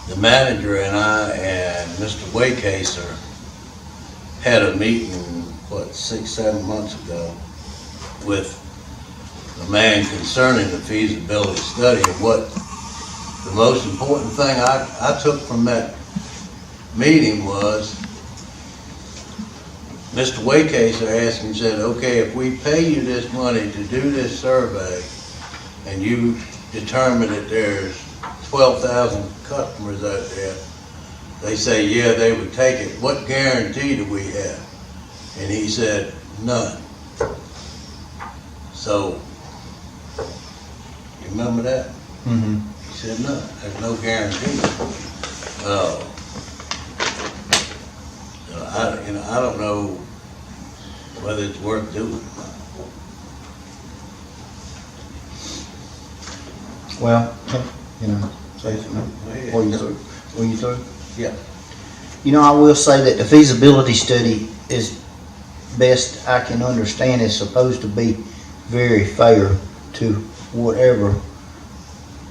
the manager and I and Mr. Waycaser had a meeting, 6-7 months ago with the man concerning the feasibility study. And what the most important thing I took from that meeting was Mr. Waycaser asked me, said, okay, if we pay you this money to do this survey and you determine that there's 12,000 customers out there, they say, yeah, they would take it. What guarantee do we have? And he said, none. So, you remember that? Mm-hmm. He said, none. There's no guarantee. I don't know whether it's worth doing or not. Well, say something. Were you through? Yeah. I will say that the feasibility study is, best I can understand, is supposed to be very fair to whatever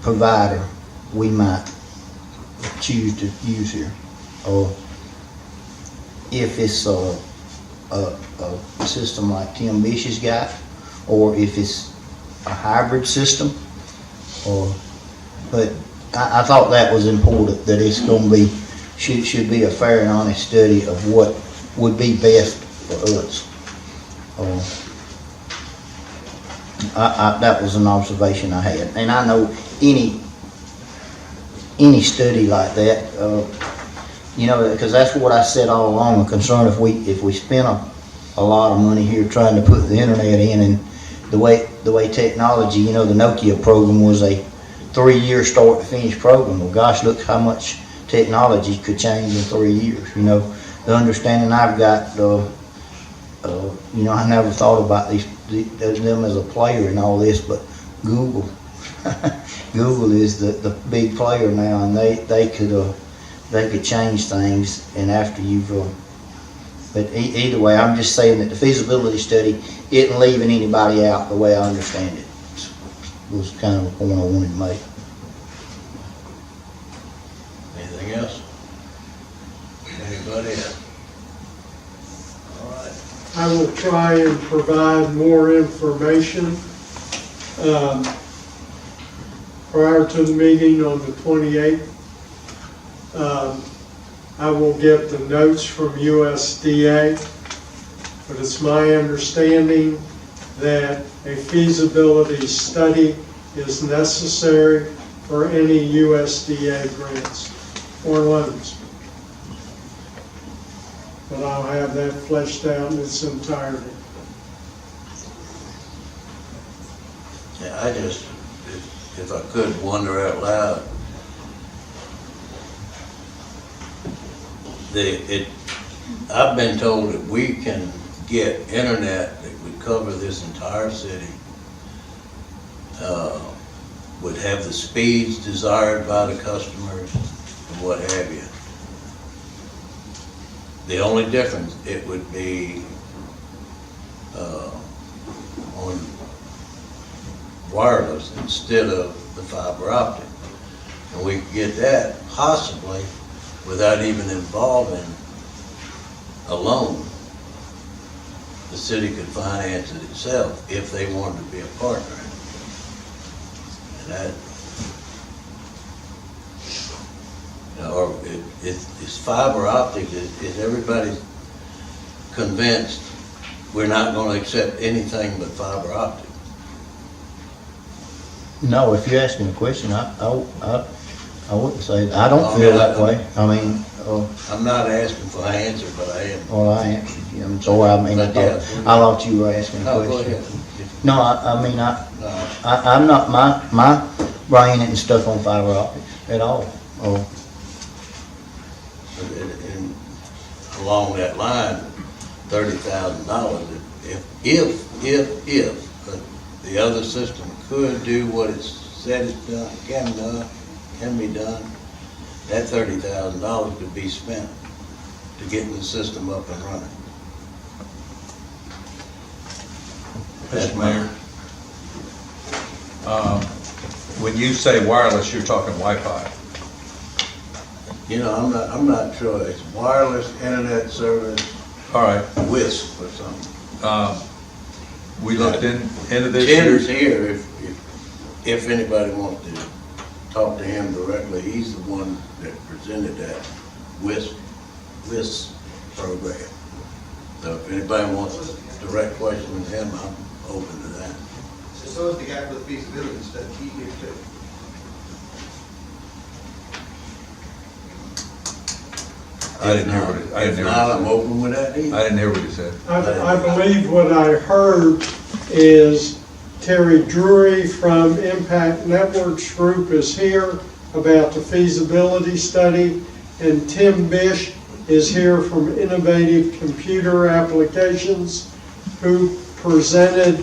provider we might choose to use here. Or if it's a system like Tim Bish's got, or if it's a hybrid system, but I thought that was important, that it's going to be, should be a fair and honest study of what would be best for us. That was an observation I had, and I know any study like that, because that's what I said all along. I'm concerned if we spend a lot of money here trying to put the internet in, and the way technology, the Nokia program was a 3-year start to finish program. Well, gosh, look how much technology could change in 3 years. The understanding I've got, I never thought about them as a player in all this, but Google, Google is the big player now, and they could change things. And after you've, but either way, I'm just saying that the feasibility study isn't leaving anybody out, the way I understand it. Was kind of the point I wanted to make. Anything else? Anybody else? All right. I will try and provide more information prior to the meeting on the 28th. I will get the notes from USDA, but it's my understanding that a feasibility study is necessary for any USDA grants or loans. But I'll have that fleshed out in its entirety. Yeah, I just, if I could wonder out loud, I've been told that we can get internet that would cover this entire city, would have the speeds desired by the customers and what have you. The only difference, it would be on wireless instead of the fiber optic. And we could get that possibly without even involving a loan. The city could finance it itself if they wanted to be a partner in it. And that, or it's fiber optic. Is everybody convinced we're not going to accept anything but fiber optic? No, if you're asking a question, I wouldn't say that. I don't feel that way. I mean, I'm not asking for an answer, but I am. well, I answered you. I'm sorry. I mean, I thought you were asking a No, go question. ahead. No, I mean, No. I'm not, my brain isn't stuck on fiber optics at all. And along that line, $30,000. If the other system could do what it said it can be done, that $30,000 could be spent to getting the system up and running. Mr. Mayor, when you say wireless, you're talking Wi-Fi. You know, I'm not sure, it's wireless internet service, All right, WISP or something. we looked into this. Jenner's here if anybody wants to talk to him directly. He's the one that presented that WISP program. So if anybody wants a direct question with him, I'm open to that. So is the guy for the feasibility study, he here too. I didn't hear what it, I didn't If hear not, what I'm he open with that said. either. I didn't hear what he said. I believe what I heard is Terry Drury from Impact Networks Group is here about the feasibility study, and Tim Bish is here from Innovative Computer Applications, who presented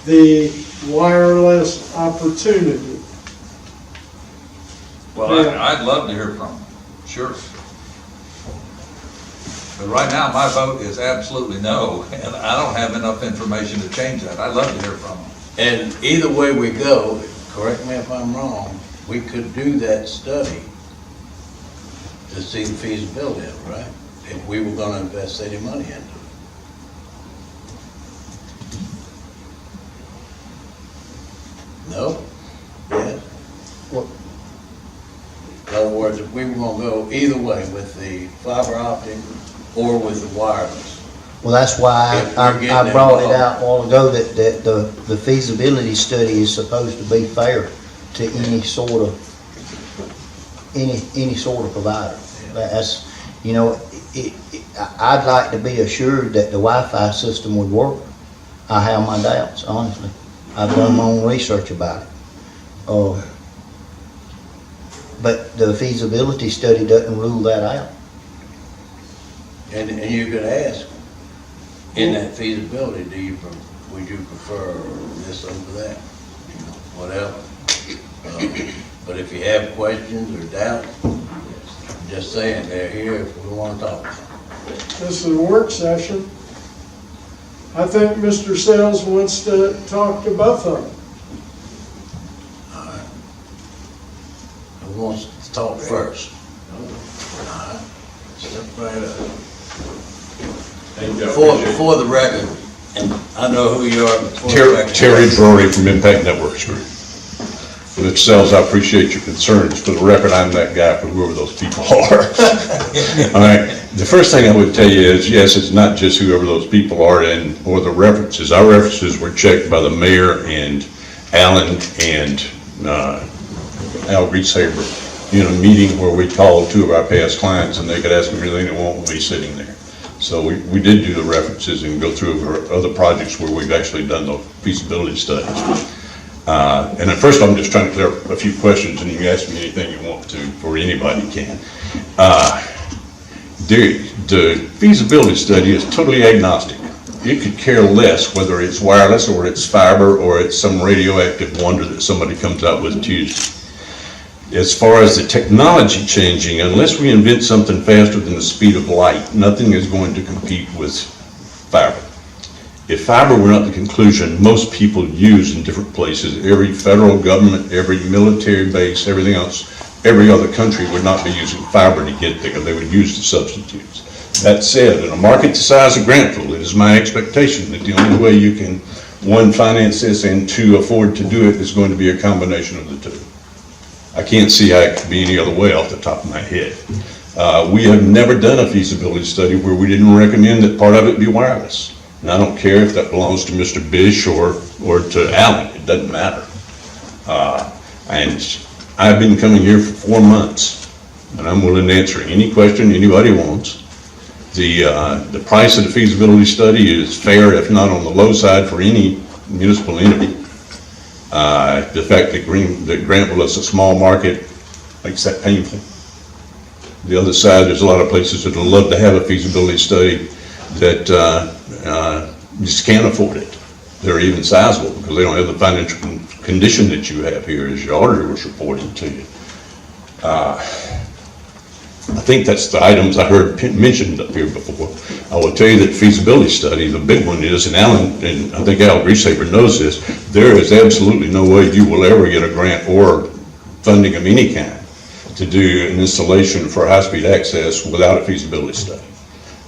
the wireless opportunity. Well, Yeah. I'd love to hear from him, sure. But right now, my vote is absolutely no, and I don't have enough information to change that. I'd love to hear from him. And either way we go, correct me if I'm wrong, we could do that study to see the feasibility of it, right? If we were gonna invest any money into it. No? Yes? Well- In other words, if we were gonna go either way with the fiber optic or with the wireless, Well, that's why If we're I getting brought it involved. out a while ago that the feasibility study is supposed to be fair to any sort of provider. That's, you know, I'd like to be assured that the Wi-Fi system would work. I have my doubts, honestly. I've done my own research about it. But the feasibility study doesn't rule that out. and you could ask, in that feasibility, would you prefer this over that? You know, whatever. But if you have questions or doubts, just saying, they're here if we want to talk. This is a work session. I think Mr. Sells wants to talk to both of them. All right. Who wants to talk first? All right. Step right up. For the record, and I know who you are. Before the record. Terry Drury from Impact Networks Group. Mr. Sells, I appreciate your concerns. For the record, I'm that guy for whoever those people are. All right, the first thing I would tell you is, yes, it's not just whoever those people are or the references. Our references were checked by the mayor and Alan and Al Grieshaber in a meeting where we called two of our past clients and they could ask them anything they want when we sitting there. So we did do the references and go through our other projects where we've actually done the feasibility studies. And at first, I'm just trying to clear up a few questions, and you can ask me anything you want to, or anybody can. The feasibility study is totally agnostic. It could care less whether it's wireless, or it's fiber, or it's some radioactive wonder that somebody comes out with Tuesday. As far as the technology changing, unless we invent something faster than the speed of light, nothing is going to compete with fiber. If fiber were not the conclusion, most people use in different places, every federal government, every military base, everything else, every other country would not be using fiber to get there. They would use the substitutes. That said, in a market the size of Grantville, it is my expectation that the only way you can, one, finance this, and two, afford to do it is going to be a combination of the two. I can't see how it could be any other way off the top of my head. We have never done a feasibility study where we didn't recommend that part of it be wireless. And I don't care if that belongs to Mr. Bish or to Alan, it doesn't matter. And I've been coming here for 4 months, and I'm willing to answer any question anybody wants. The price of the feasibility study is fair, if not on the low side, for any municipal entity. The fact that Grantville is a small market makes that painful. The other side, there's a lot of places that would love to have a feasibility study that just can't afford it. They're even sizable because they don't have the financial condition that you have here, as your auditor was reporting to you. I think that's the items I heard mentioned up here before. I will tell you that feasibility study, the big one is, and Alan, and I think Al Grieshaber knows this, there is absolutely no way you will ever get a grant or funding of any kind to do an installation for high-speed access without a feasibility study.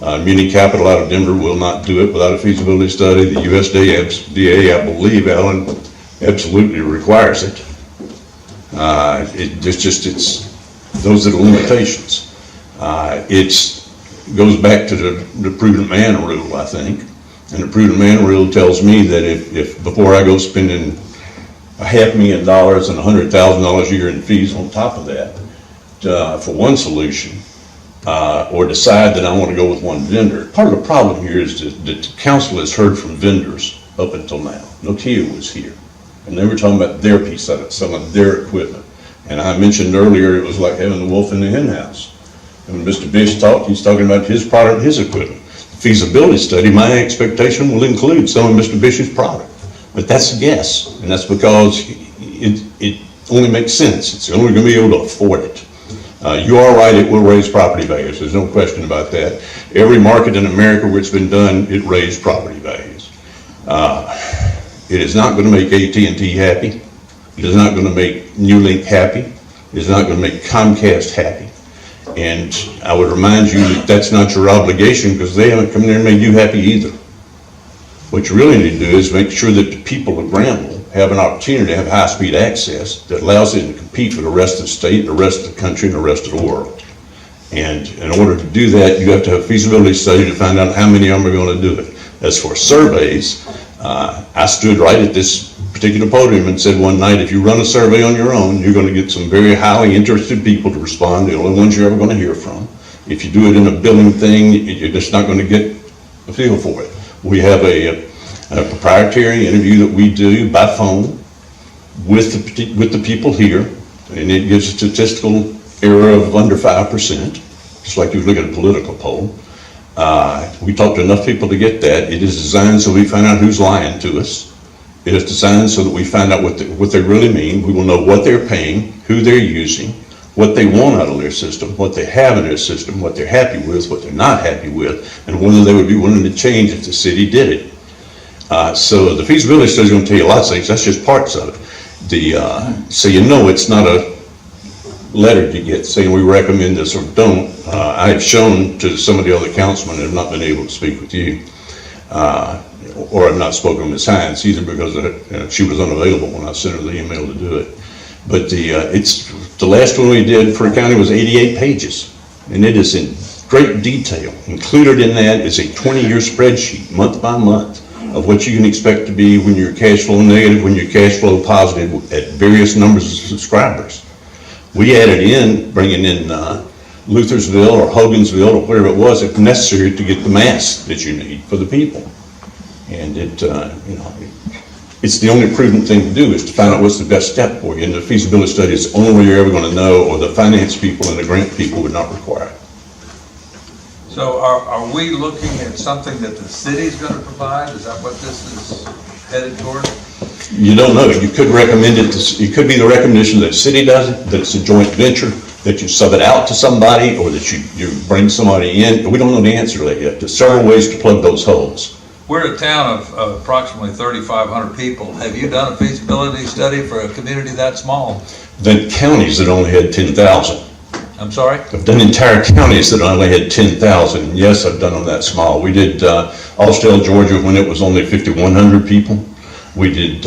Muni Capital out of Denver will not do it without a feasibility study. The USDA, I believe, Alan, absolutely requires it. Those are the limitations. It goes back to the prudent man rule, I think. And the prudent man rule tells me that if before I go spending $500,000 and $100,000 a year in fees on top of that, for one solution, or decide that I want to go with one vendor. Part of the problem here is that the council has heard from vendors up until now. Nokia was here, and they were talking about their piece of it, some of their equipment. And I mentioned earlier, it was like having the wolf in the hen house. And when Mr. Bish talked, he's talking about his product, his equipment. The feasibility study, my expectation will include some of Mr. Bish's product. But that's a guess, and that's because it only makes sense. It's only going to be able to afford it. You are right, it will raise property values. There's no question about that. Every market in America where it's been done, it raised property values. It is not going to make AT&T happy. It is not going to make Newlink happy. It is not going to make Comcast happy. And I would remind you that that's not your obligation because they haven't come in there and made you happy either. What you really need to do is make sure that the people of Granville have an opportunity to have high-speed access that allows them to compete with the rest of the state, the rest of the country, and the rest of the world. And in order to do that, you have to have a feasibility study to find out how many of them are going to do it. As for surveys, I stood right at this particular podium and said one night, if you run a survey on your own, you're going to get some very highly interested people to respond, the only ones you're ever going to hear from. If you do it in a billing thing, you're just not going to get a feel for it. We have a proprietary interview that we do by phone with the people here, and it gives a statistical error of under 5%, just like you look at a political poll. We talk to enough people to get that. It is designed so we find out who's lying to us. It is designed so that we find out what they really mean. We will know what they're paying, who they're using, what they want out of their system, what they have in their system, what they're happy with, what they're not happy with, and whether they would be willing to change if the city did it. So the feasibility study is going to tell you lots of things. That's just parts of it. So you know it's not a letter you get saying we recommend this or don't. I have shown to some of the other councilmen that have not been able to speak with you, or have not spoken with Ms. Hines either because she was unavailable when I sent her the email to do it. But the last one we did for a county was 88 pages, and it is in great detail. Included in that is a 20-year spreadsheet, month by month, of what you can expect to be when you're cash flow negative, when you're cash flow positive at various numbers of subscribers. We added in, bringing in Luthersville or Hogansville or whatever it was, if necessary, to get the mass that you need for the people. And it's the only prudent thing to do is to find out what's the best step for you. And the feasibility study is the only way you're ever going to know, or the finance people and the grant people would not require it. So are we looking at something that the city's going to provide? Is that what this is headed toward? You don't know. You could recommend it. It could be the recommendation that the city does it, that it's a joint venture, that you sub it out to somebody, or that you bring somebody in. We don't know the answer to that yet. There's several ways to plug those holes. We're a town of approximately 3,500 people. Have you done a feasibility study for a community that small? Then counties that only had 10,000. I'm sorry? I've done entire counties that only had 10,000. Yes, I've done them that small. We did Austell, Georgia, when it was only 5,100 people. We did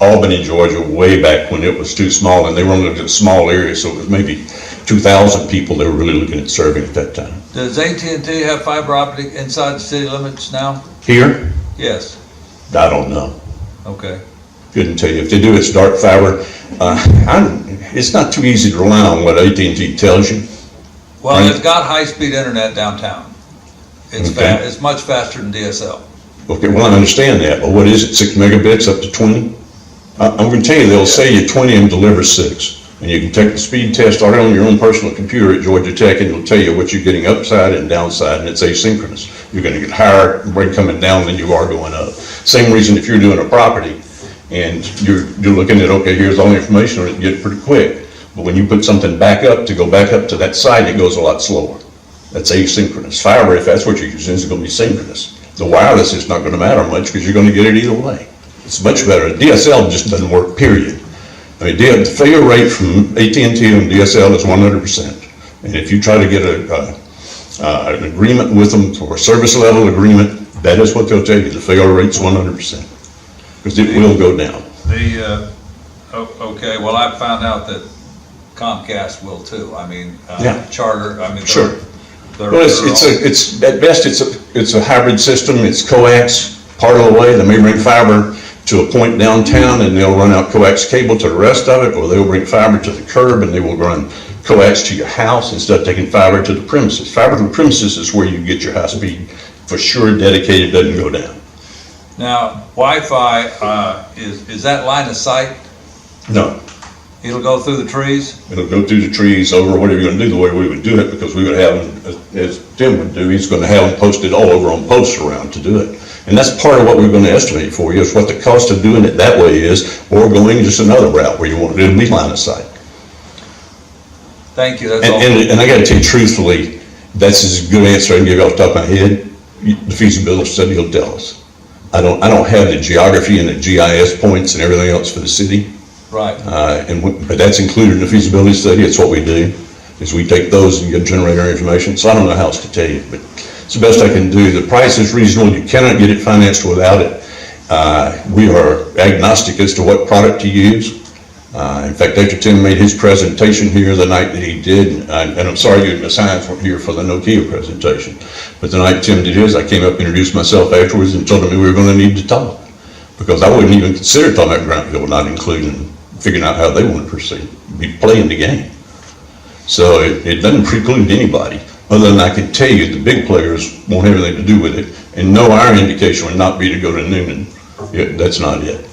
Albany, Georgia, way back when it was too small, and they were only in a small area, so it was maybe 2,000 people they were really looking at serving at that time. Does AT&T have fiber optic inside the city limits now? Here? Yes. I don't know. Okay. Couldn't tell you. If they do, it's dark fiber. It's not too easy to rely on what AT&T tells you. Well, Right. it's got high-speed internet downtown. It's Okay. it's much faster than DSL. Okay, well, I understand that, but what is it, 6 megabits up to 20? I'm going to tell you, they'll say you 20 and deliver 6. And you can take the speed test right on your own personal computer at Georgia Tech, and it'll tell you what you're getting upside and downside, and it's asynchronous. You're going to get higher rate coming down than you are going up. Same reason if you're doing a property and you're looking at, okay, here's all the information, and it gets pretty quick. But when you put something back up to go back up to that site, it goes a lot slower. That's asynchronous. Fiber, if that's what you're using, is going to be synchronous. The wireless is not going to matter much because you're going to get it either way. It's much better. DSL just doesn't work, period. I mean, the failure rate from AT&T and DSL is 100%. And if you try to get an agreement with them for a service level agreement, that is what they'll tell you. The failure rate's 100%. Because it will go down. Okay, well, I found out that Comcast will too. I mean, Yeah. Charter, I mean. Sure. they're Well, it's at best, it's a hybrid system. It's coax part of the way. They may bring fiber to a point downtown and they'll run out coax cable to the rest of it, or they'll bring fiber to the curb and they will run coax to your house instead of taking fiber to the premises. Fiber to the premises is where you get your high speed, for sure, dedicated, doesn't go down. Now, Wi-Fi, is that line of sight? No, It'll go through the trees? it'll go through the trees over whatever you're gonna do, the way we would do it, because we would have them, as Tim would do, he's gonna have them posted all over on posts around to do it. And that's part of what we're gonna estimate for you, is what the cost of doing it that way is, or going just another route where you want it to be line of sight. Thank you, that's all. And I gotta tell you truthfully, that's as good an answer I can give you off the top of my head. The feasibility study will tell us. I don't have the geography and the GIS points and everything else for the city. Right. But that's included in the feasibility study. It's what we do, is we take those and generate our information. So I don't know how else to tell you, but it's the best I can do. The price is reasonable. You cannot get it financed without it. We are agnostic as to what product to use. In fact, Dr. Tim made his presentation here the night that he did, and I'm sorry you and the science weren't here for the Nokia presentation, but the night Tim did his, I came up, introduced myself afterwards, and told him we were going to need to talk, because I wouldn't even consider talking about ground hill, not including figuring out how they want to proceed, be playing the game. So it doesn't preclude anybody, other than I can tell you the big players won't have anything to do with it, and no, our indication would not be to go to Noonan. That's not it.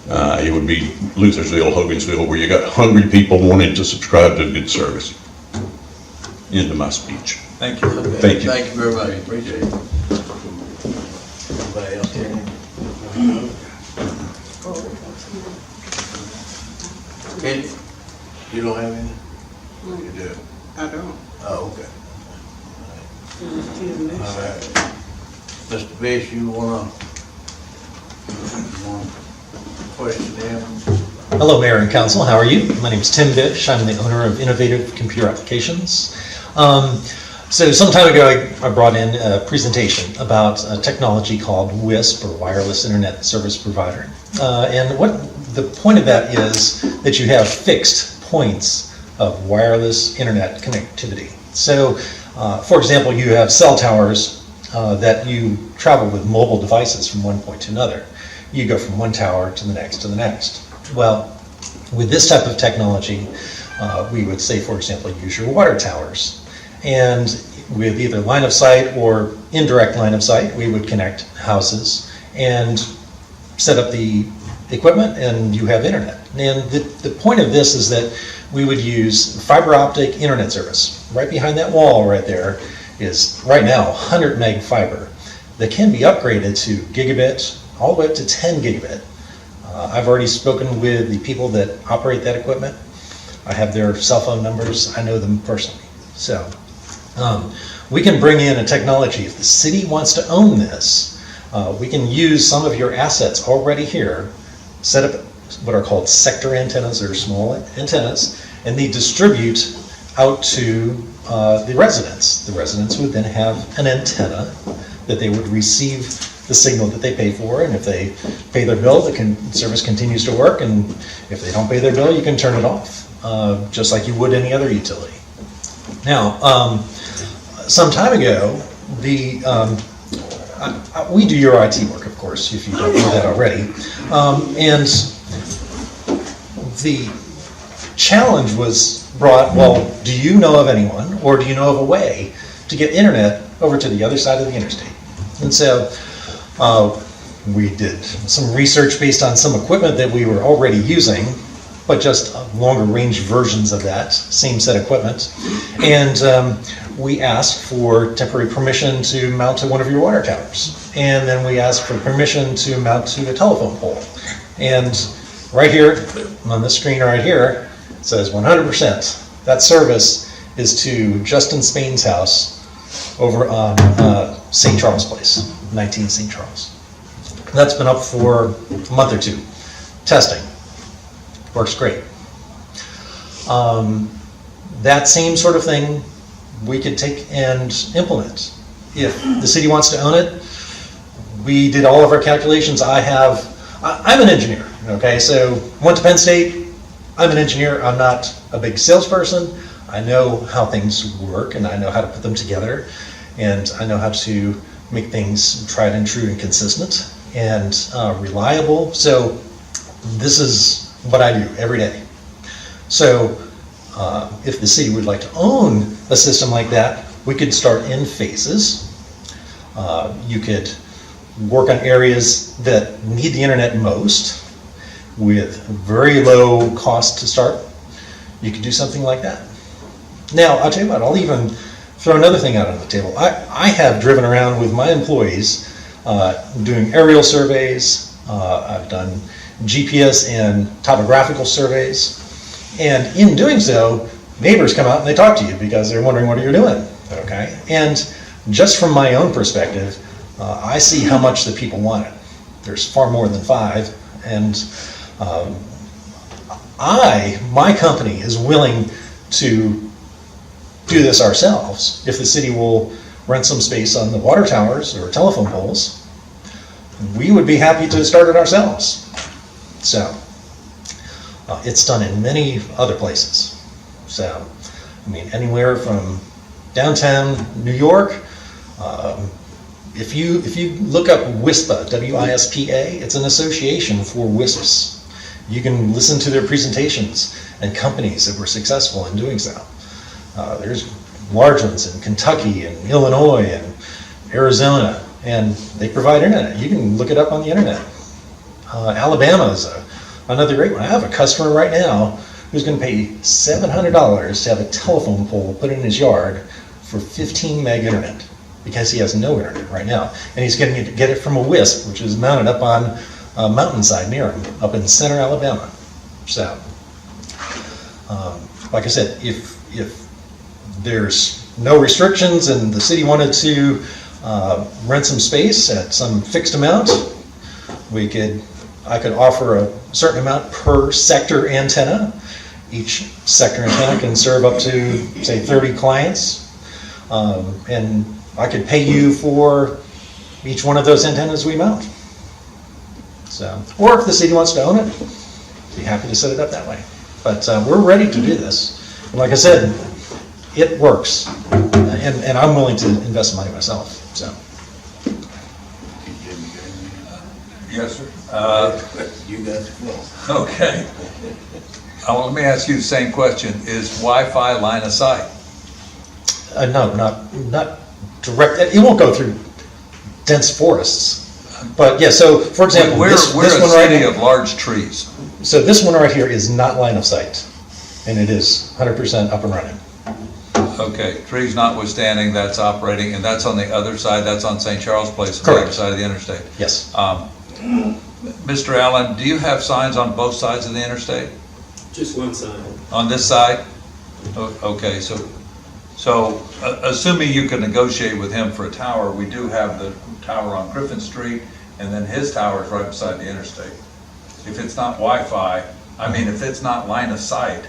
It would be Luthersville, Hogansville, where you got hungry people wanting to subscribe to a good service. End of my speech. Thank you. Okay, Thank you. Thank you very much, appreciate it. Anybody else? Kenny, you don't have any? You do? I don't. Oh, okay. All right. Mr. Fish, you wanna question him? Hello, Mayor and Council. How are you? My name is Tim Bish. I'm the owner of Innovative Computer Applications. So some time ago, I brought in a presentation about a technology called WISP, or Wireless Internet Service Provider. And what the point of that is that you have fixed points of wireless internet connectivity. So, for example, you have cell towers that you travel with mobile devices from one point to another. You go from one tower to the next to the next. Well, with this type of technology, we would say, for example, use your water towers. And with either line of sight or indirect line of sight, we would connect houses and set up the equipment, and you have internet. And the point of this is that we would use fiber optic internet service. Right behind that wall right there is right now 100 meg fiber that can be upgraded to gigabit all the way up to 10 gigabit. I've already spoken with the people that operate that equipment. I have their cell phone numbers. I know them personally. So we can bring in a technology. If the city wants to own this, we can use some of your assets already here, set up what are called sector antennas, or small antennas, and they distribute out to the residents. The residents would then have an antenna that they would receive the signal that they pay for, and if they pay their bill, the service continues to work, and if they don't pay their bill, you can turn it off, just like you would any other utility. Now, some time ago, we do your IT work, of course, if you don't know that already, and the challenge was brought, well, do you know of anyone, or do you know of a way to get internet over to the other side of the interstate? And so we did some research based on some equipment that we were already using, but just longer range versions of that same set of equipment. And we asked for temporary permission to mount to one of your water towers. And then we asked for permission to mount to a telephone pole. And right here on the screen right here, it says 100%. That service is to Justin Spain's house over on St. Charles Place, 19 St. Charles. That's been up for a month or two, testing. Works great. That same sort of thing we could take and implement. If the city wants to own it, we did all of our calculations. I'm an engineer, okay? So went to Penn State, I'm an engineer, I'm not a big salesperson. I know how things work and I know how to put them together and I know how to make things tried and true and consistent and reliable. So this is what I do every day. So if the city would like to own a system like that, we could start in phases. You could work on areas that need the internet most with very low cost to start. You could do something like that. Now, I'll tell you what, I'll even throw another thing out on the table. I have driven around with my employees doing aerial surveys. I've done GPS and topographical surveys. And in doing so, neighbors come out and they talk to you because they're wondering what you're doing, okay? And just from my own perspective, I see how much the people want it. There's far more than 5, and my company is willing to do this ourselves. If the city will rent some space on the water towers or telephone poles, we would be happy to start it ourselves. So, it's done in many other places. So, I mean, anywhere from downtown New York. If you look up WISPA, W-I-S-P-A, it's an association for WISPs. You can listen to their presentations and companies that were successful in doing so. There's large ones in Kentucky and Illinois and Arizona, and they provide internet. You can look it up on the internet. Alabama is another great one. I have a customer right now who's going to pay $700 to have a telephone pole put in his yard for 15 meg internet, because he has no internet right now. And he's going to get it from a WISP, which is mounted up on a mountainside near him, up in center Alabama. So, like I said, if there's no restrictions and the city wanted to rent some space at some fixed amount, I could offer a certain amount per sector antenna. Each sector antenna can serve up to, say, 30 clients. And I could pay you for each one of those antennas we mount. So, or if the city wants to own it, be happy to set it up that way. But we're ready to do this. And like I said, it works. And I'm willing to invest money myself. So. Yes, sir. You got the floor. Okay. Let me ask you the same question. Is Wi-Fi line of sight? No, not direct. It won't go through dense forests. But yeah, so for example, We're this a one right city here. of large trees. So this one right here is not line of sight, and it is 100% up and running. Okay, trees notwithstanding, that's operating, and that's on the other side, that's on St. Charles Place, on the other Correct. side of the interstate. Yes. Mr. Allen, do you have signs on both sides of the interstate? Just one sign. On this side? Okay, so assuming you can negotiate with him for a tower, we do have the tower on Griffin Street, and then his tower is right beside the interstate. If it's not Wi-Fi, if it's not line of sight,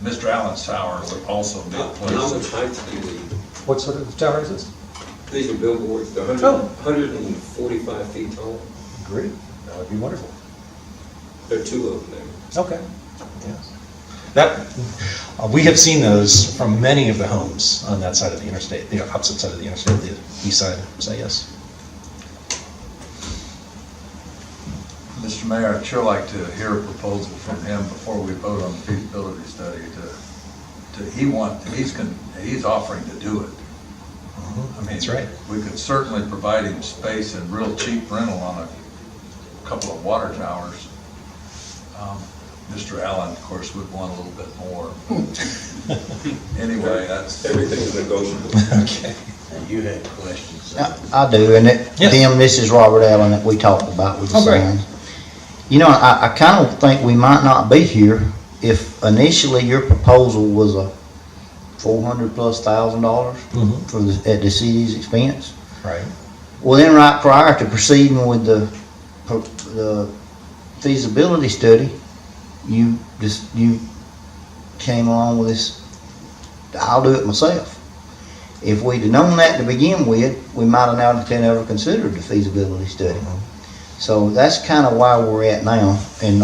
Mr. Allen's tower would also be a How place. much height do you need? What sort of tower is this? These are billboards, they're 145 feet tall. Great. That would be wonderful. There are 2 of them there. Okay. Yes. That we have seen those from many of the homes on that side of the interstate, the opposite side of the interstate, the east side. So yes. Mr. Mayor, I'd sure like to hear a proposal from him before we vote on the feasibility study. He's offering to do it. That's right. We could certainly provide him space and real cheap rental on a couple of water towers. Mr. Allen, of course, would want a little bit more. Anyway, that's. Everything's negotiable. Okay. You had questions. I do, and Yes. Tim, this is Robert Allen that we talked about with the Oh, great. signs. You know, I kind of think we might not be here if initially your proposal was a $400,000+ Mhm. for at the city's expense. Right. Well, then right prior to proceeding with the feasibility study, you came along with this, I'll do it myself. If we'd have known that to begin with, we might have not ever considered the feasibility study. So that's kind of why we're at now, and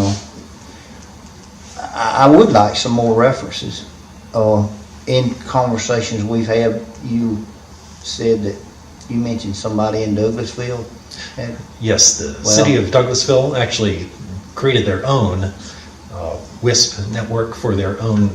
I would like some more references. In conversations we've had, you said that you mentioned somebody in Douglasville. Yes, the city of Douglasville actually created their own WISP network for their own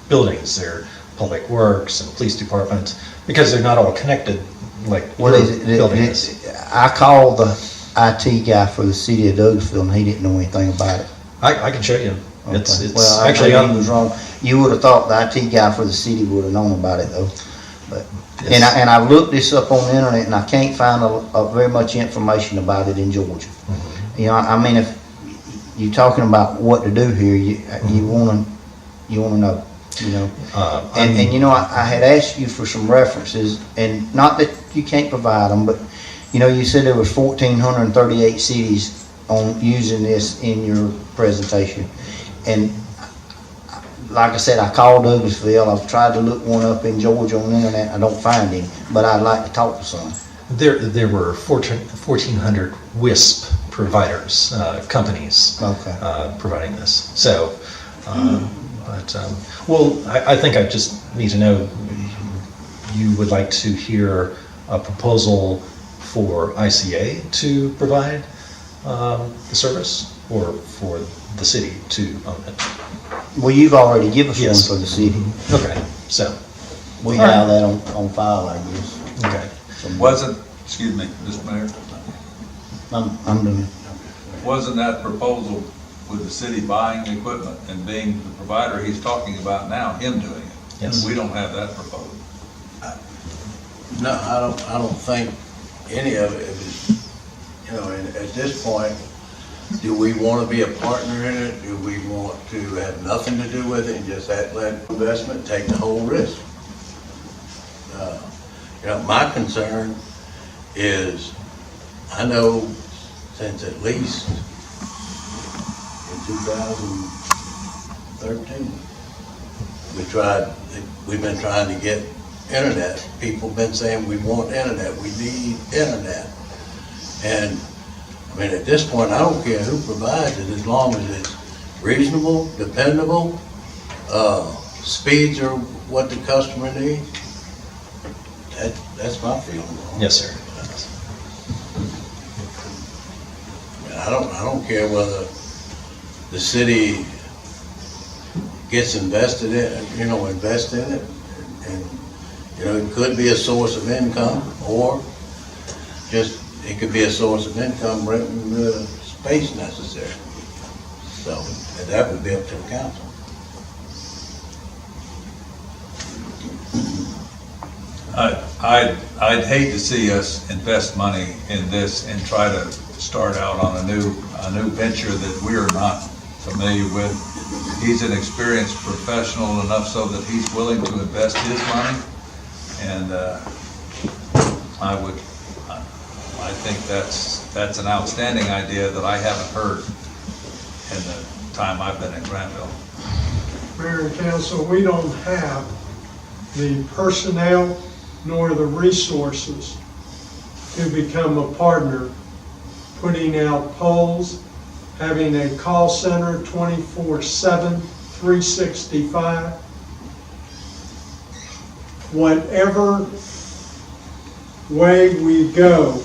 buildings, their public works and police department, because they're not all connected like What your is it? building is. I called the IT guy for the city of Douglasville, and he didn't know anything about it. I can show you. It's Okay. Well, actually maybe he was wrong. You would have thought the IT guy for the city would have known about it though. But Yes. and I've looked this up on the internet, and I can't find very much information about it in Georgia. Mm-hmm. You know, I mean, if you're talking about what to do here, you wanna know. You know, and you know, I had asked you for some references, and not that you can't provide them, but you know, you said there was 1,438 cities on using this in your presentation, and like I said, I called Douglasville. I've tried to look one up in Georgia on the internet. I don't find him, but I'd like to talk to some. There were 1,400 WISP providers, companies, Okay. providing this. So, well, I think I just need to know, you would like to hear a proposal for ICA to provide the service, or for the city to own it? Well, you've already given us Yes. one for the city. Okay, so, We All right. have that on file, I guess. okay. Wasn't, excuse me, Mr. Mayor, I'm doing. wasn't that proposal with the city buying the equipment and being the provider he's talking about now, him doing it? Yes. We don't have that proposal. No, I don't think any of it is, you know, and at this point, do we want to be a partner in it? Do we want to have nothing to do with it and just let investment take the whole risk? You know, my concern is, I know since at least in 2013, we've been trying to get internet. People been saying we want internet, we need internet. And I mean, at this point, I don't care who provides it, as long as it's reasonable, dependable, speeds are what the customer needs. That's my feeling on it. Yes, sir. I don't care whether the city gets invested in, invest in it, and, it could be a source of income, or just, it could be a source of income renting the space necessary. So, and that would be up to the council. I'd hate to see us invest money in this and try to start out on a new venture that we're not familiar with. He's an experienced professional enough so that he's willing to invest his money, and I think that's an outstanding idea that I haven't heard in the time I've been in Granville. Mayor and council, we don't have the personnel nor the resources to become a partner, putting out polls, having a call center 24/7, 365. Whatever way we go,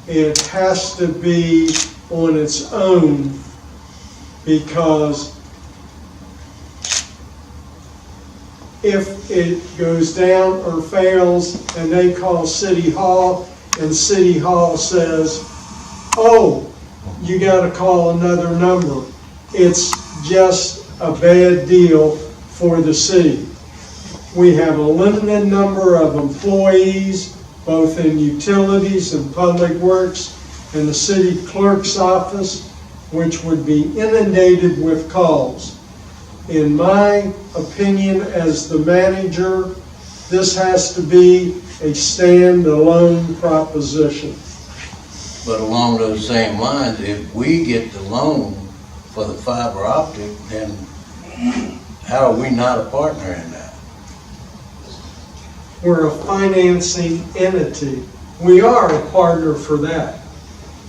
it has to be on its own, because if it goes down or fails and they call City Hall and City Hall says, oh, you gotta call another number, it's just a bad deal for the city. We have a limited number of employees, both in utilities and public works, and the city clerk's office, which would be inundated with calls. In my opinion, as the manager, this has to be a stand-alone proposition. But along those same lines, if we get the loan for the fiber optic, then how are we not a partner in that? We're a financing entity. We are a partner for that.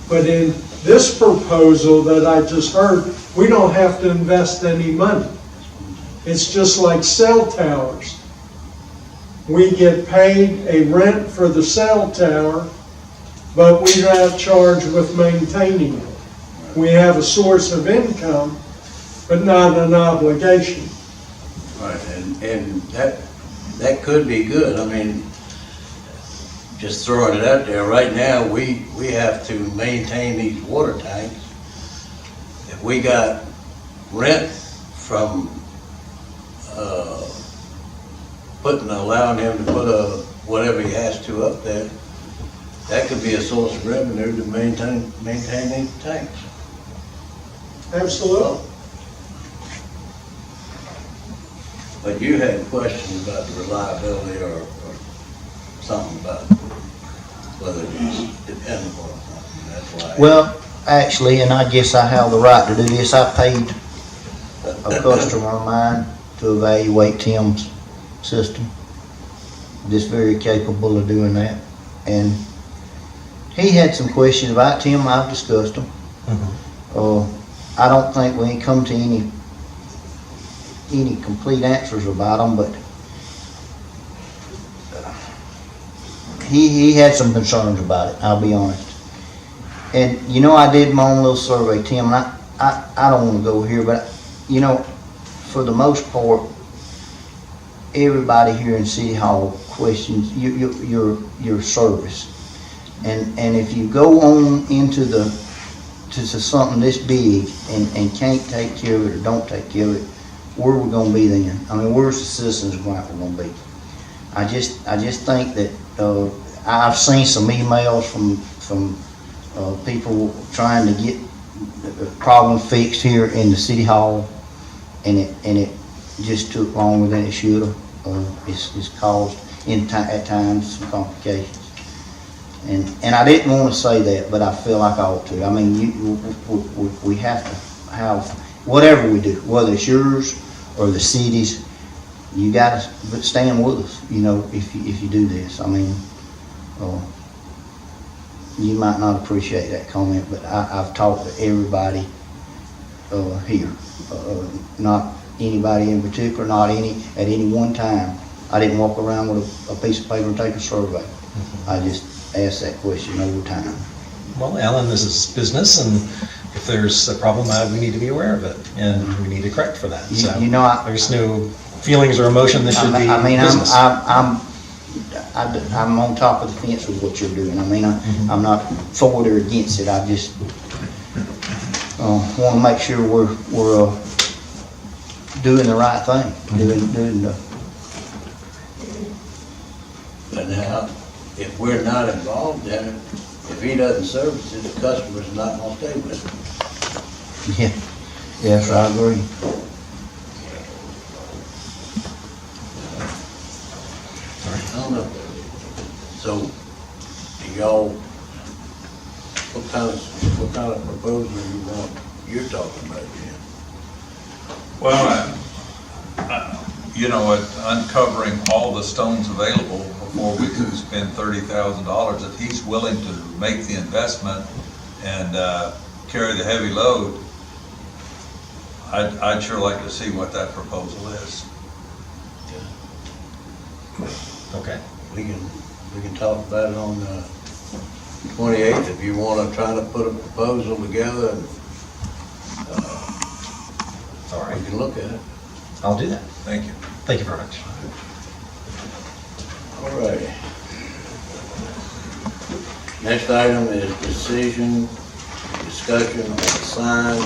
But in this proposal that I just heard, we don't have to invest any money. It's just like cell towers. We get paid a rent for the cell tower, but we're not charged with maintaining it. We have a source of income, but not an obligation. Right, and that could be good. I mean, just throwing it out there, right now, we have to maintain these water tanks. If we got rent from allowing him to put whatever he has to up there, that could be a source of revenue to maintain these tanks. Absolutely. But you had questions about the reliability or something about whether it's dependable or something, that's why. Well, actually, and I guess I have the right to do this, I paid a customer of mine to evaluate Tim's system. Just very capable of doing that. And he had some questions about Tim, I've discussed them. I don't think we ain't come to any complete answers about them, but he had some concerns about it, I'll be honest. And you know, I did my own little survey, Tim, and I don't want to go here, but you know, for the most part, everybody here in City Hall questions your service. And if you go on into to something this big and can't take care of it or don't take care of it, where are we gonna be then? I mean, where's the citizens of Grantville gonna be? I just think that I've seen some emails from people trying to get the problem fixed here in the City Hall, and it just took longer than it should have. It's caused at times some complications. And I didn't want to say that, but I feel like I ought to. I mean, we have to have, whatever we do, whether it's yours or the city's, you got to stand with us, you know, if you do this. I mean, you might not appreciate that comment, but I've talked to everybody here, not anybody in particular, not at any one time. I didn't walk around with a piece of paper and take a survey. I just asked that question over time. Well, Alan, this is business, and if there's a problem, we need to be aware of it, and we need to correct for that. So You know, there's no feelings or emotion that should be business. I'm on top of the fence with what you're doing. I mean, I'm not for it or against it. I just want to make sure we're doing the right thing, doing the. But now, if we're not involved in it, if he doesn't service it, the customer's not gonna stay with it. Yeah, yes, I agree. I don't know. So, do y'all, what kind of proposal you're talking about, Jim? Well, you know what, uncovering all the stones available before we could spend $30,000, if he's willing to make the investment and carry the heavy load, I'd sure like to see what that proposal is. Okay. We can talk about it on the 28th if you wanna try to put a proposal together and All right. we can look at it. I'll do that. Thank you. Thank you very much. All right. Next item is discussion on signs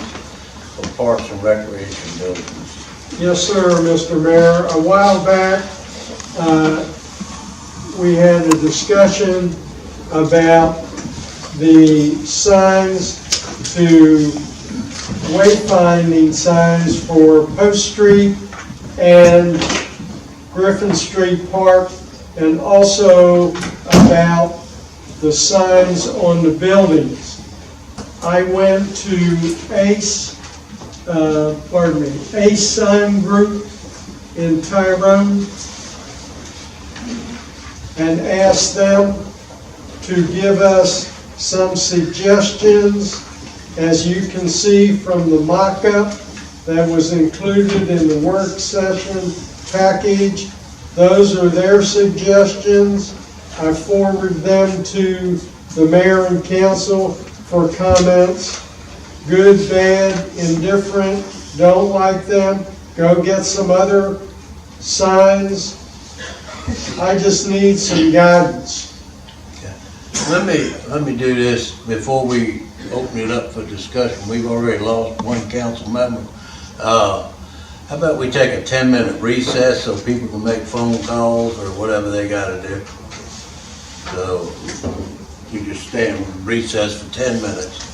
for parks and recreation buildings. Yes, sir, Mr. Mayor. A while back, we had a discussion about the signs to wayfinding signs for Post Street and Griffin Street Park, and also about the signs on the buildings. I went to ACE ASIM Group in Tyrone and asked them to give us some suggestions. As you can see from the mock-up that was included in the work session package, those are their suggestions. I forwarded them to the mayor and council for comments. Good, bad, indifferent, don't like them, go get some other signs. I just need some guidance. Let me do this before we open it up for discussion. We've already lost one council member. How about we take a 10-minute recess so people can make phone calls or whatever they gotta do? So we just stay in recess for 10 minutes.